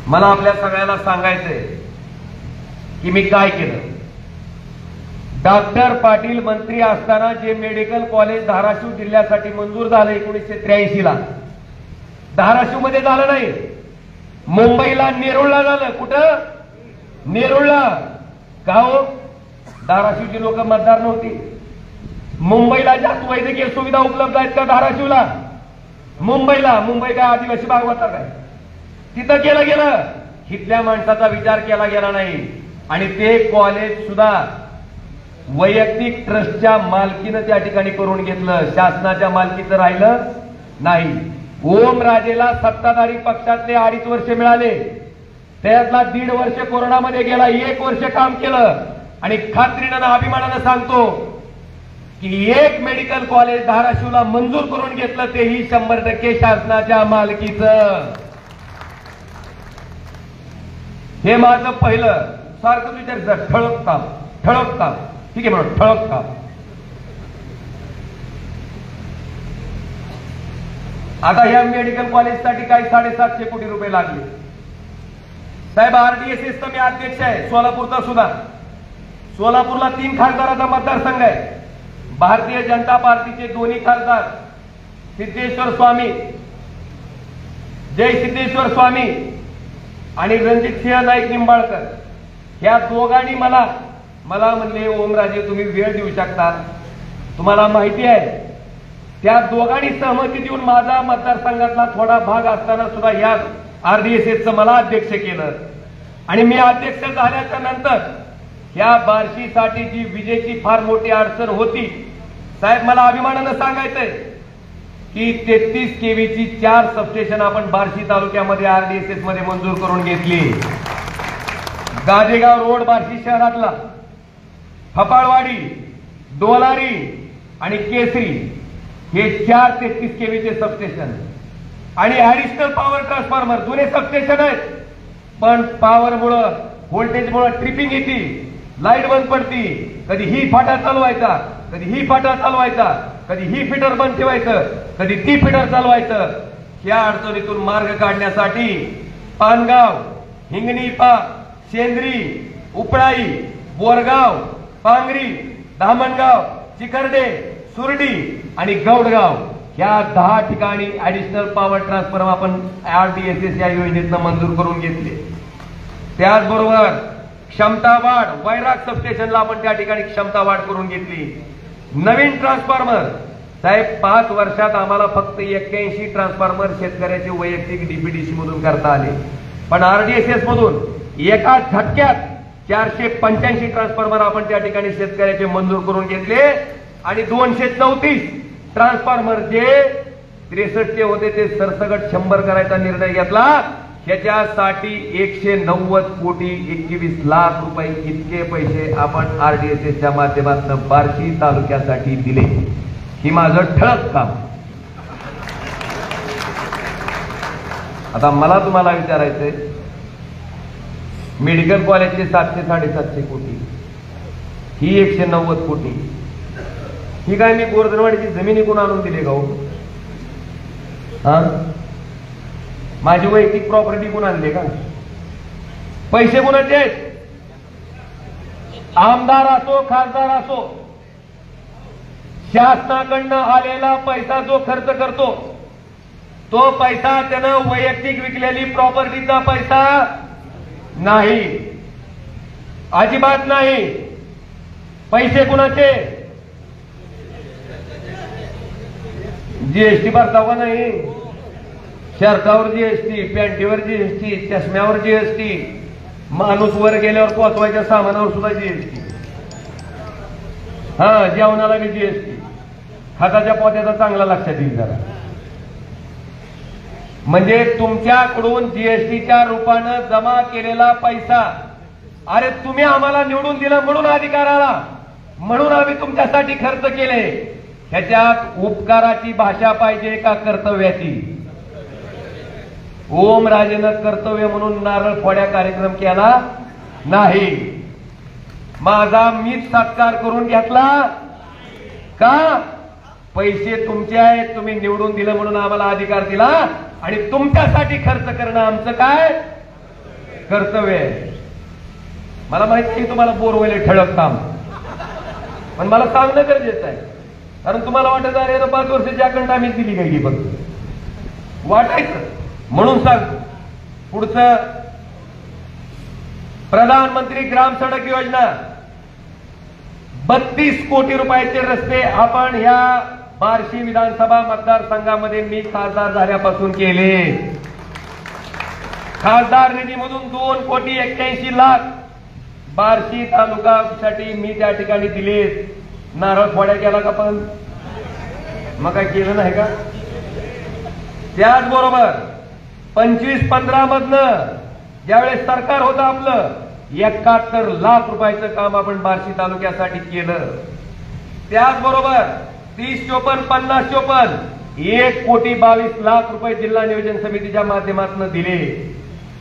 मला आपल्या सगळ्यांना सांगायचंय की मी काय केलं। डॉक्टर पाटील मंत्री असताना जे मेडिकल कॉलेज धाराशिव जिल्ह्यासाठी मंजूर झालं 1983 ला, धाराशिव मध्ये झालं नाही, मुंबईला नेरुळला झालं। कुठं? नेरुळला। का हो? धाराशिवची लोक मतदार नव्हती। मुंबईला जास्त वैद्यकीय सुविधा उपलब्ध आहेत का धाराशिवला? मुंबईला। मुंबई काय आदिवासी भाग होता काय? तिथं केलं गेलं, इथल्या माणसाचा विचार केला गेला नाही। आणि ते कॉलेज सुद्धा वैयक्तिक ट्रस्टच्या मालकीनं त्या ठिकाणी करून घेतलं, शासनाच्या मालकीचं राहिलं नाही। ओमराजेला सत्ताधारी पक्षातले 2.5 वर्ष मिळाले, त्यातला 1.5 वर्ष कोरोनामध्ये गेला, 1 वर्ष काम केलं। आणि खात्रीनं अभिमानानं सांगतो की एक मेडिकल कॉलेज धाराशिवला मंजूर करून घेतलं, तेही 100% शासनाच्या मालकीचं। हे माझं पहिलं सारखं विचारायचं, ठळक काम, ठळक काम, ठीक आहे म्हणून ठळक काम। आता या मेडिकल कॉलेजसाठी काही 750 कोटी रुपये लागले। साहेब आरडीएसएसचा मी अध्यक्ष आहे, सोलापूरचा सुद्धा। सोलापूरला 3 खासदाराचा मतदारसंघ आहे। भारतीय जनता पार्टीचे दोन्ही खासदार सिद्धेश्वर स्वामी, जय सिद्धेश्वर स्वामी आणि रणजित सिंह नाईक निंबाळकर, या दोघांनी मला म्हणले, ओमराजे तुम्ही वेळ देऊ शकता? तुम्हाला माहिती आहे त्या दोघांनी सहमती देऊन माझा मतदारसंघातला थोडा भाग असताना सुद्धा या आरडीएसएसचं मला अध्यक्ष केलं। आणि मी अध्यक्ष झाल्याच्या नंतर या बार्शीसाठी जी विजेची फार मोठी अडचण होती, साहेब मला अभिमानानं सांगायचंय की 33 केव्हीची 4 सबस्टेशन आपण बार्शी तालुक्यामध्ये आरडीएसएस मध्ये मंजूर करून घेतली। गाजेगाव रोड बार्शी शहरातला, फपाळवाडी, डोलारी आणि केसरी हे 4 33 केव्हीचे सबस्टेशन आणि ऍडिशनल पॉवर ट्रान्सफॉर्मर, जुने सबस्टेशन आहेत पण पॉवरमुळं व्होल्टेजमुळं ट्रिपिंग येते, लाईट बंद पडती, कधी ही फाटा चालवायचा, कधी ही फाटा चालवायचा, कधी ही फिटर बंद ठेवायचं, कधी ती फिटर चालवायचं। या अडचणीतून मार्ग काढण्यासाठी पानगाव, हिंगणीपा, शेंद्री, उपळाई, बोरगाव, पांगरी, धामणगाव, चिखर्डे, सुरडी आणि गौडगाव या 10 ठिकाणी ऍडिशनल पॉवर ट्रान्सफॉर्मर आपण आरडीएसएस या योजनेतनं मंजूर करून घेतले। त्याचबरोबर क्षमता वाढ, वैराग सबस्टेशनला आपण त्या ठिकाणी क्षमता वाढ करून घेतली। नवीन ट्रान्सफॉर्मर, साहेब 5 वर्षात आम्हाला फक्त 81 ट्रान्सफॉर्मर शेतकऱ्याचे वैयक्तिक डीपीडीसी मधून करता आले, पण आरडीएसएस मधून एका झटक्यात 485 ट्रान्सफॉर्मर आपण त्या ठिकाणी शेतकऱ्याचे मंजूर करून घेतले। आणि 234 ट्रान्सफॉर्मर जे 63 होते ते सरसकट 100 करायचा निर्णय घेतला। ह्याच्यासाठी 190 कोटी 21 लाख रुपये इतके पैसे आपण आरडीएसएसच्या माध्यमातून बार्शी तालुक्यासाठी दिले। ही माझं ठळक काम। आता मला तुम्हाला विचारायचंय, मेडिकल कॉलेजचे 700-750 कोटी, ही 190 कोटी, ही काय मी गोरधनवाडीची जमीन कोण आणून दिली का? माझी वैयक्तिक प्रॉपर्टी कोण आणली का? पैसे कोणाचे आहेत? आमदार असो, खासदार असो, शासनाकडनं आलेला पैसा जो खर्च करतो तो पैसा त्यानं वैयक्तिक विकलेली प्रॉपर्टीचा पैसा नाही, अजिबात नाही। पैसे कुणाचे? जीएसटी भरता का नाही? शर्टावर जीएसटी, पॅन्टीवर जीएसटी, चष्म्यावर जीएसटी, माणूस वर गेल्यावर पोचवायच्या सामानावर सुद्धा जीएसटी, जेवणाला बी जीएसटी। खताच्या पोत्याचा चांगला लक्षात येईल जरा। म्हणजे तुमच्याकडून जीएसटीच्या रूपानं जमा केलेला पैसा, अरे तुम्ही आम्हाला निवडून दिलं म्हणून अधिकार आला, म्हणून आम्ही तुमच्यासाठी खर्च केले। ह्याच्यात उपकाराची भाषा पाहिजे का कर्तव्याची? ओमराजेनं कर्तव्य म्हणून नारळ फोड्या कार्यक्रम केला नाही, माझा मीच सत्कार करून घेतला का? पैसे तुमचे आहेत, तुम्ही निवडून दिलं म्हणून आम्हाला अधिकार दिला आणि तुमच्यासाठी खर्च करणं आमचं काय? कर्तव्य आहे. मला माहिती आहे तुम्हाला बोर होईल ठळक काम, पण मला सांगणं गरजेचं आहे. कारण तुम्हाला वाटत अरे 5 वर्षाची अखंड आम्हीच दिली काय की फक्त वाटायचं म्हणून सांगतो. पुढचं प्रधानमंत्री ग्राम सडक योजना 32 कोटी रुपयाचे रस्ते आपण ह्या बार्शी विधानसभा मतदारसंघामध्ये मी खासदार झाल्यापासून केले. खासदार निधीमधून 2 कोटी 81 लाख बार्शी तालुक्यासाठी मी त्या ठिकाणी दिले. नारळ फोड्या केला का पण मग काय केलं नाही का? त्याचबरोबर 25-15 मधनं ज्यावेळेस सरकार होतं आपलं 71 लाख रुपयाचं काम आपण बार्शी तालुक्यासाठी केलं. त्याचबरोबर 30-54, 50-54 1 कोटी 22 लाख रुपये जिल्हा नियोजन समितीच्या माध्यमातून दिले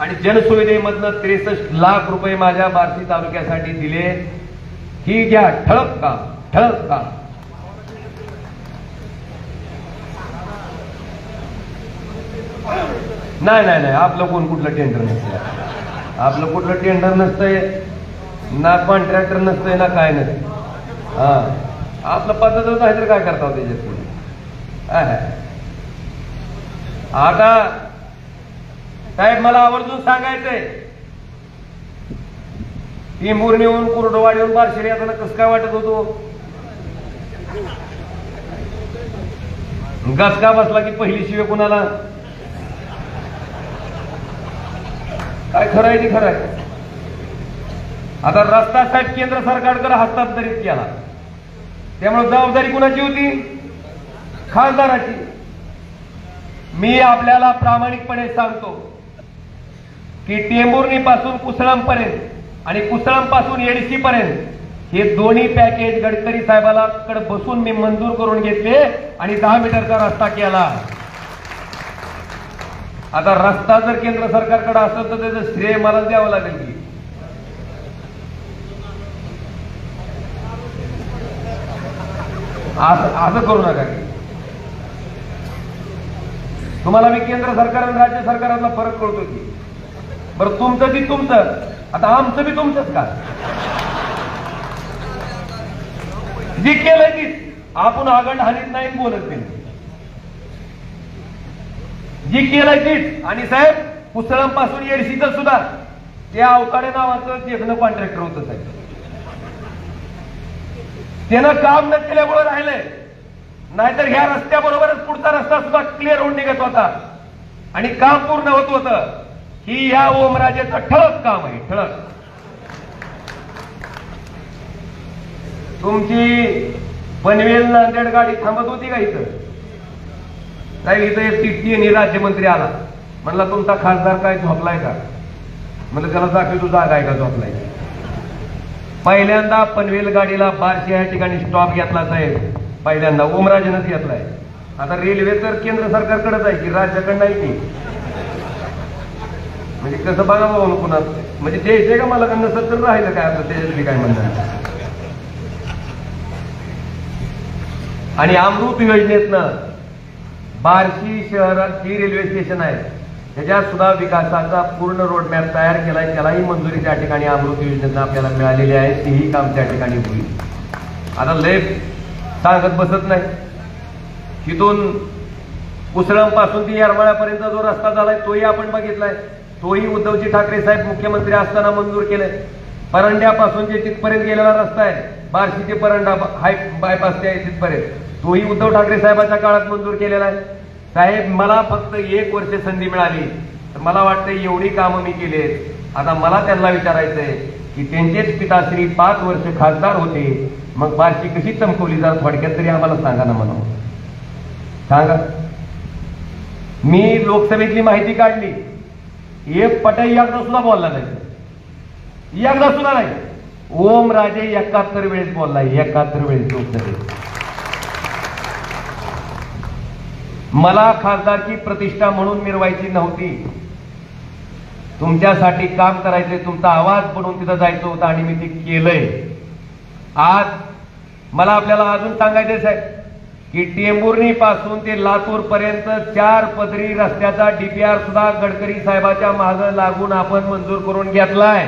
आणि जनसुविधेमधनं 63 लाख रुपये माझ्या बार्शी तालुक्यासाठी दिले. ही घ्या ठळक काम, ठळक काम. नाही नाही नाही आपलं कोण कुठलं टेंडर नसतं, आपलं कुठलं टेंडर नसतंय ना, कॉन्ट्रॅक्टर नसतंय ना, काय नसतं. हा आपलं पद्धतच आहे तर काय करता त्याच्यात. आता साहेब मला आवर्जून सांगायचंय ही मुरणीहून कुर्डवाडीहून बार्शीला येताना कसं काय वाटत होतो. गचका बसला की पहिली शिवे कुणाला काय खरं आहे ते खरं आहे. आता रस्ता साहेब केंद्र सरकारकडे हस्तांतरित केला त्यामुळे जबाबदारी कुणाची होती? खासदाराची. मी आपल्याला प्रामाणिकपणे सांगतो की टेंभुर्णी पासून कुसळम पर्यंत आणि कुसळम पासून एडशी पर्यंत हे दोन्ही पॅकेज गडकरी साहेबांकडे बसून मी मंजूर करून घेतले आणि 10 मीटरचा रस्ता केला. आता रस्ता जर केंद्र सरकारकडे असेल तर त्याचं श्रेय मला द्यावं लागेल की. असं करू नका की. तुम्हाला मी केंद्र सरकार आणि राज्य सरकारातला फरक कळतो की. बरं तुमचं ती तुमचं, आता आमचं बी तुमचंच का? जी केलंय तीच आपण आगंड हानीत नाही बोलत नाही. जी केलंय तीच. आणि साहेब कुसळम पासून एडशीचं सुद्धा ते अवकाडे नावाचं देखणं कॉन्ट्रॅक्टर होतं साहेब. त्यानं काम न केल्यामुळे राहिलंय, नाहीतर ह्या रस्त्याबरोबरच पुढचा रस्ता सुद्धा क्लिअर होऊन निघत होता आणि काम पूर्ण होत होतं. ही या ओमराजेचं ठळक काम आहे, ठळक. तुमची पनवेल नांदेड गाडी थांबत होती का इथं? नाही, इथं एक टीटीए राज्यमंत्री आला, म्हणला तुमचा खासदार काय झोपलाय का? म्हणलं त्याला दाखवी तू जागा आहे का झोपलाय. पहिल्यांदा पनवेल गाडीला बार्शी या ठिकाणी स्टॉप घेतला साहेब, पहिल्यांदा ओमराजेनंच घेतलाय. आता रेल्वे तर केंद्र सरकारकडेच आहे की राज्याकडे नाही की. म्हणजे कसं बघा बाबा पुन्हा म्हणजे द्यायचे का मला नसत तर राहिलं काय आपलं त्याच्यातली काय म्हणणार. आणि अमृत योजनेतनं बार्शी शहरात जी रेल्वे स्टेशन आहे त्याच्यात सुद्धा विकासाचा पूर्ण रोडमॅप तयार केलाय. त्यालाही मंजुरी त्या ठिकाणी अमृत योजनेतनं आपल्याला मिळालेली आहे. तेही काम त्या ठिकाणी होईल. आता लय सांगत बसत नाही. तिथून कुसळम पासून ती येरमाळ्यापर्यंत जो रस्ता झालाय तोही आपण बघितलाय. तोही उद्धवजी ठाकरे साहेब मुख्यमंत्री असताना मंजूर केलाय. परंड्यापासून जे तिथपर्यंत गेलेला रस्ता आहे बार्शी ते परंडा बायपास ते आहे तिथपर्यंत तोही उद्धव ठाकरे साहेबांच्या काळात मंजूर केलेला आहे. साहेब मला फक्त 1 वर्ष संधी मिळाली तर मला वाटतं एवढी कामं मी केली आहेत. आता मला त्यांना विचारायचंय की त्यांचेच पिताश्री 5 वर्ष खासदार होते, मग बार्शी कशी चमकवली जरा थोडक्यात तरी आम्हाला सांगा ना. म्हणून सांगा. मी लोकसभेतली माहिती काढली, एक पटाई एकदा सुद्धा बोलला नाही, एकदा सुद्धा नाही. ओमराजे 71 वेळेस बोललाय, 71 वेळेस लोकसभेत. मला खासदारची प्रतिष्ठा म्हणून मिरवायची नव्हती, तुमच्यासाठी काम करायचंय, तुमचा आवाज बनवून तिथं जायचं होतं आणि मी ते केलंय. आज मला आपल्याला अजून सांगायचंच आहे की टेंभुर्णी पासून ते लातूर पर्यंत 4 पदरी रस्त्याचा डीपीआर सुद्धा गडकरी साहेबाच्या मागे लागून आपण मंजूर करून घेतलाय।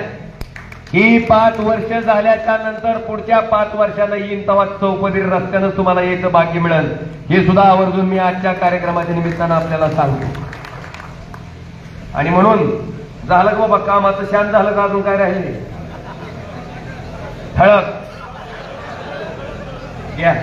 ही 5 वर्ष झाल्याच्या नंतर पुढच्या 5 वर्षांना येईन तेव्हा 4 पदरी रस्त्यानं तुम्हाला यायचं भाग्य मिळेल, हे सुद्धा आवर्जून मी आजच्या कार्यक्रमाच्या निमित्तानं आपल्याला सांगतो। आणि म्हणून झालं का बाबा कामाचं शांत झालं का अजून काय राहिले? ठळक घ्या